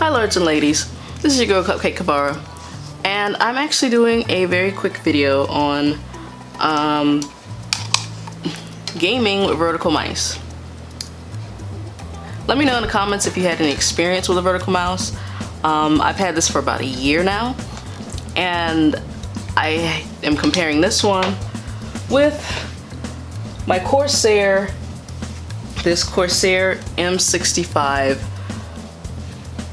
Hi lords and ladies, this is your girl Cupcake Kabara, and I'm actually doing a very quick video on gaming with vertical mice. Let me know in the comments if you had any experience with a vertical mouse. I've had this for about a year now, and I am comparing this one with my Corsair, this Corsair M65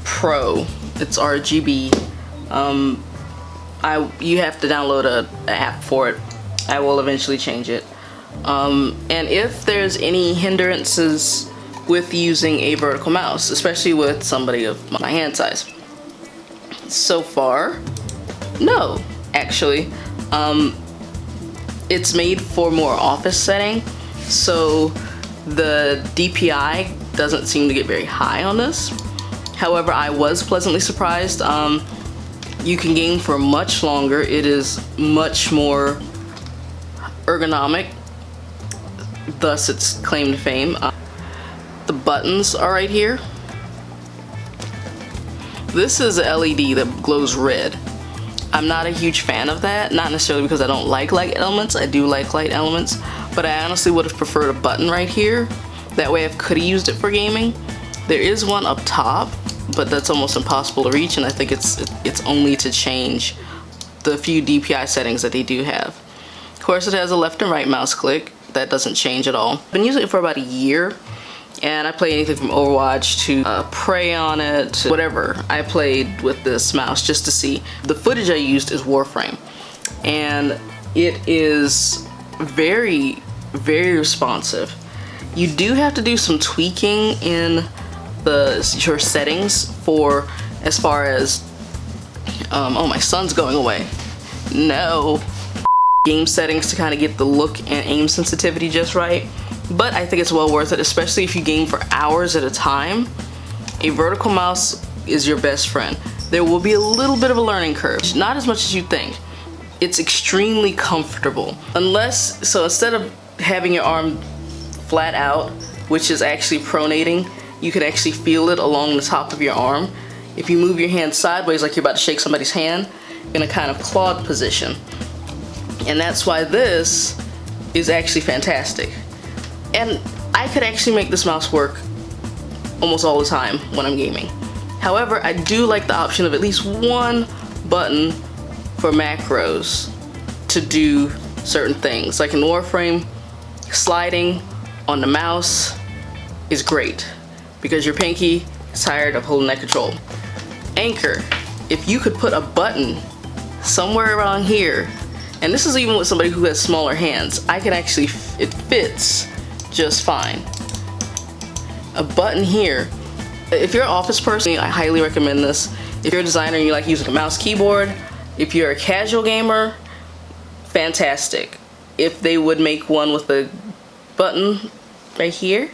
Pro. It's RGB. You have to download an app for it. I will eventually change it. And if there's any hindrances with using a vertical mouse, especially with somebody of my hand size, so far, no, actually. It's made for more office setting, so the DPI doesn't seem to get very high on this. However, I was pleasantly surprised. You can game for much longer. It is much more ergonomic, thus its claim to fame. The buttons are right here. This is a LED that glows red. I'm not a huge fan of that, not necessarily because I don't like light elements. I do like light elements, but I honestly would have preferred a button right here. That way I could have used it for gaming. There is one up top, but that's almost impossible to reach, and I think it's only to change the few DPI settings that they do have. Of course, it has a left and right mouse click. That doesn't change at all. I've been using it for about a year, and I play anything from Overwatch to Prey on it, to whatever. I played with this mouse just to see. The footage I used is Warframe, and it is very, very responsive. You do have to do some tweaking in your settings for as far as oh, my son's going away. No. Game settings to kind of get the look and aim sensitivity just right, but I think it's well worth it, especially if you game for hours at a time. A vertical mouse is your best friend. There will be a little bit of a learning curve, not as much as you think. It's extremely comfortable, so instead of having your arm flat out, which is actually pronating, you can actually feel it along the top of your arm. If you move your hand sideways like you're about to shake somebody's hand, in a kind of clawed position. And that's why this is actually fantastic. And I could actually make this mouse work almost all the time when I'm gaming. However, I do like the option of at least one button for macros to do certain things. Like in Warframe, sliding on the mouse is great because your pinky is tired of holding that control. Anker, if you could put a button somewhere around here, and this is even with somebody who has smaller hands, I can actually, it fits just fine. A button here. If you're an office person, I highly recommend this. If you're a designer and you like using a mouse keyboard, if you're a casual gamer, fantastic. If they would make one with a button right here,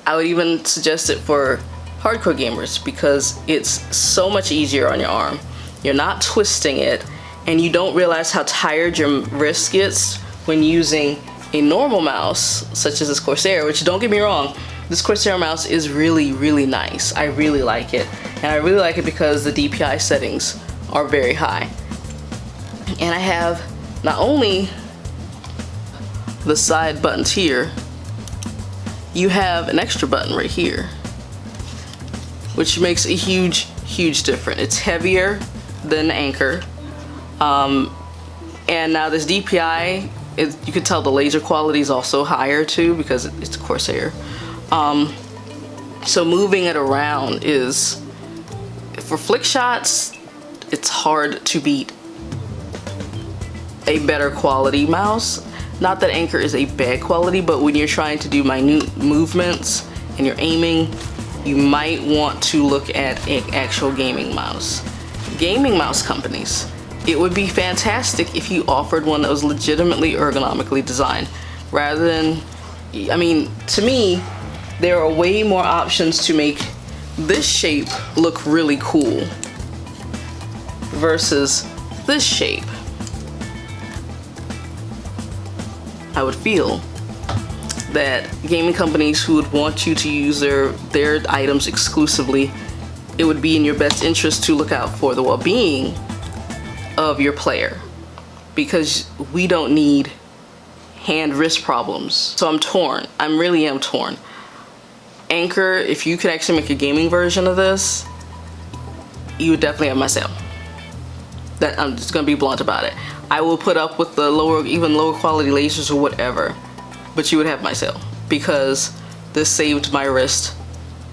I would even suggest it for hardcore gamers because it's so much easier on your arm. You're not twisting it, and you don't realize how tired your wrist gets when using a normal mouse such as this Corsair, which, don't get me wrong, this Corsair mouse is really, really nice. I really like it, and I really like it because the DPI settings are very high. And I have not only the side buttons here, you have an extra button right here, which makes a huge, huge difference. It's heavier than Anker, and now this DPI, you can tell the laser quality is also higher too because it's Corsair. So moving it around is, for flick shots, it's hard to beat a better quality mouse. Not that Anker is a bad quality, but when you're trying to do minute movements and you're aiming, you might want to look at an actual gaming mouse. Gaming mouse companies, it would be fantastic if you offered one that was legitimately ergonomically designed, rather than, I mean, to me, there are way more options to make this shape look really cool versus this shape. I would feel that gaming companies who would want you to use their items exclusively it would be in your best interest to look out for the well-being of your player, because we don't need hand-wrist problems. So I'm torn. I really am torn. Anker, if you could actually make a gaming version of this, you would definitely have my sale. That, I'm just gonna be blunt about it. I will put up with the even lower quality lasers or whatever, but you would have my sale, because this saved my wrist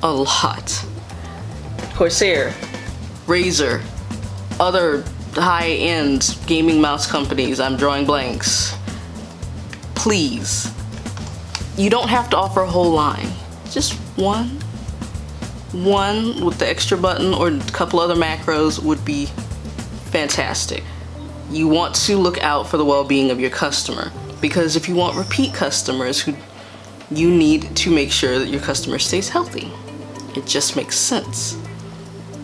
a lot. Corsair, Razer, other high-end gaming mouse companies, I'm drawing blanks. Please, you don't have to offer a whole line. Just one with the extra button or a couple other macros would be fantastic. You want to look out for the well-being of your customer, because if you want repeat customers, you need to make sure that your customer stays healthy. It just makes sense.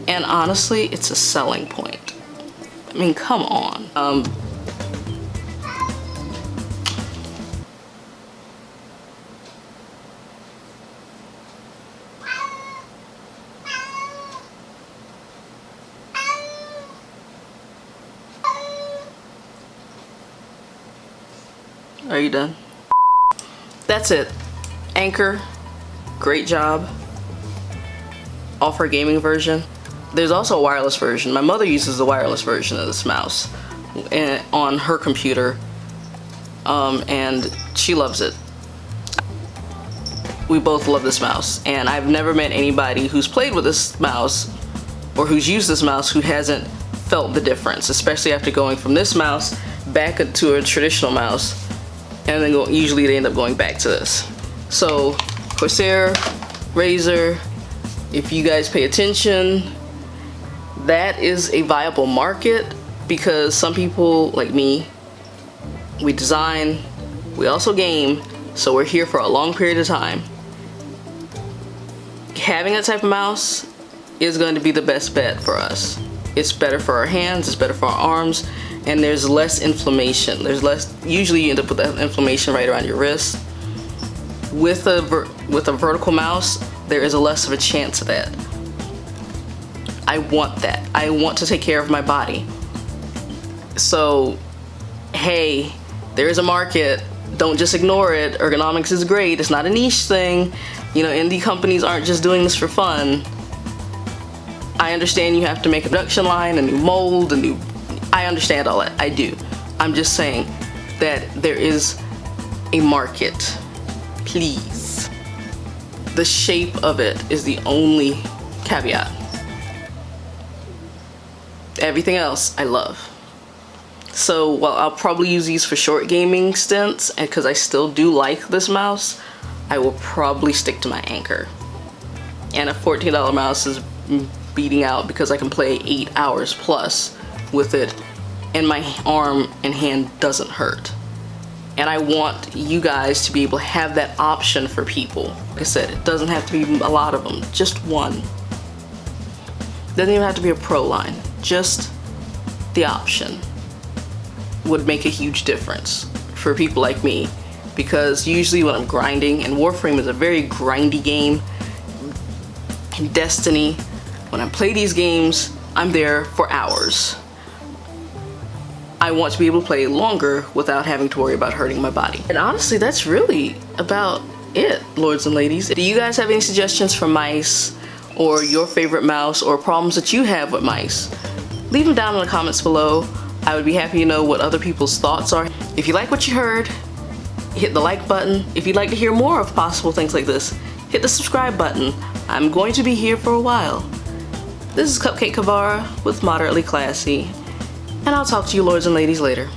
And honestly, it's a selling point. I mean, come on. Are you done? That's it. Anker, great job. Offer a gaming version. There's also a wireless version. My mother uses the wireless version of this mouse on her computer, and she loves it. We both love this mouse, and I've never met anybody who's played with this mouse or who's used this mouse who hasn't felt the difference, especially after going from this mouse back to a traditional mouse, and then usually they end up going back to this. So Corsair, Razer, if you guys pay attention, that is a viable market, because some people like me, we design, we also game, so we're here for a long period of time. Having that type of mouse is going to be the best bet for us. It's better for our hands, it's better for our arms, and there's less inflammation. Usually you end up with that inflammation right around your wrist. With a vertical mouse, there is less of a chance of that. I want that. I want to take care of my body. So, hey, there is a market. Don't just ignore it. Ergonomics is great. It's not a niche thing. You know, indie companies aren't just doing this for fun. I understand you have to make a production line, a new mold, I understand all that. I do. I'm just saying that there is a market. Please. The shape of it is the only caveat. Everything else I love. So while I'll probably use these for short gaming stints, and because I still do like this mouse, I will probably stick to my Anker. And a $14 mouse is beating out, because I can play 8 hours plus with it and my arm and hand doesn't hurt. And I want you guys to be able to have that option for people. Like I said, it doesn't have to be a lot of them, just one. Doesn't even have to be a pro line, just the option would make a huge difference for people like me, because usually when I'm grinding, and Warframe is a very grindy game, and Destiny, when I play these games, I'm there for hours. I want to be able to play longer without having to worry about hurting my body. And honestly, that's really about it, lords and ladies. Do you guys have any suggestions for mice, or your favorite mouse, or problems that you have with mice? Leave them down in the comments below. I would be happy to know what other people's thoughts are. If you like what you heard, hit the like button. If you'd like to hear more of possible things like this, hit the subscribe button. I'm going to be here for a while. This is Cupcake Kavara with Moderately Classy, and I'll talk to you lords and ladies later.